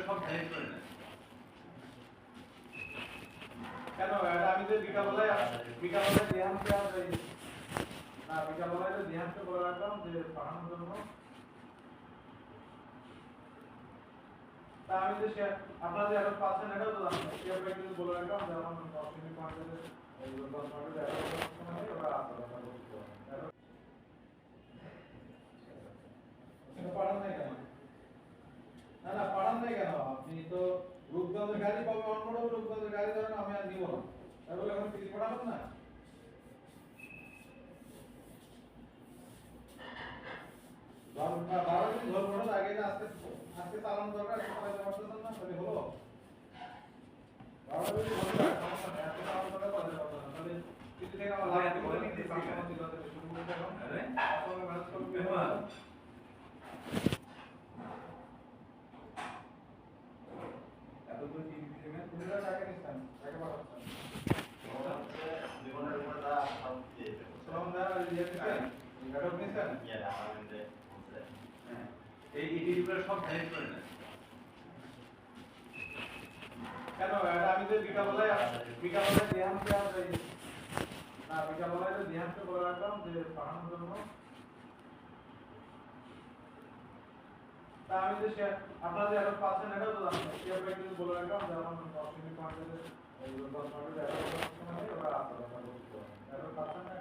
সব ম্যানেজ করে নেন কেন আমি যে বিকালবেলায় রিহানকে না বিকালবেলায় রিহানকে বলে রাখলাম যে পাঠানোর জন্য তা আমি যে আপনাদের অ্যাড্রেস পাচ্ছেন এটাও তো জানেন কিন্তু বলে রাখলাম যে আমার 10 মিনিট পর্যন্ত এই 10 মিনিটের অ্যাড্রেস সময় ওরা আসবে পাঠান নাই কেন না পাঠান নাই কেন আপনি তো রূপগঞ্জের গাড়ি পাবে অন্য রূপগঞ্জের গাড়ি ধরেন আমি আর নিব না তাহলে এখন ফিরে পাঠাবেন না বারো দিন ধরবো না আগে আজকে চালানো দরকার সবাই পারতেছেন না তাহলে হলো 12 দিন ধরবো সমস্যা নেই আজকে চালানো দরকার তাহলে কিছু টাকা আমার লাগে বলে নিতে শুরু করে দেখো আরে আসলে ম্যানেজ করতে হবে এতগুলো টিভি ফিল্মে তুমি টাকা নিছেন টাকা পাঠাচ্ছেন জীবনের উপরটা সব দিয়ে দেবো সালাম দা ইয়ে থেকে গাড়ি নিছেন আমাদের এই টিভিগুলো সব ম্যানেজ করে নেন কেন আমি যে বিকালবেলায় রিহানকে না বিকালবেলায় রিহানকে বলে রাখলাম যে পাঠানোর জন্য তা আমি যে আপনাদের অ্যাড্রেস পাচ্ছেন এটাও তো জানেন কিন্তু বলে রাখলাম যে আমার 10 মিনিট পর্যন্ত এই 10 মিনিটের অ্যাড্রেস সময় ওরা আসবে অ্যাড্রেস পাচ্ছেন না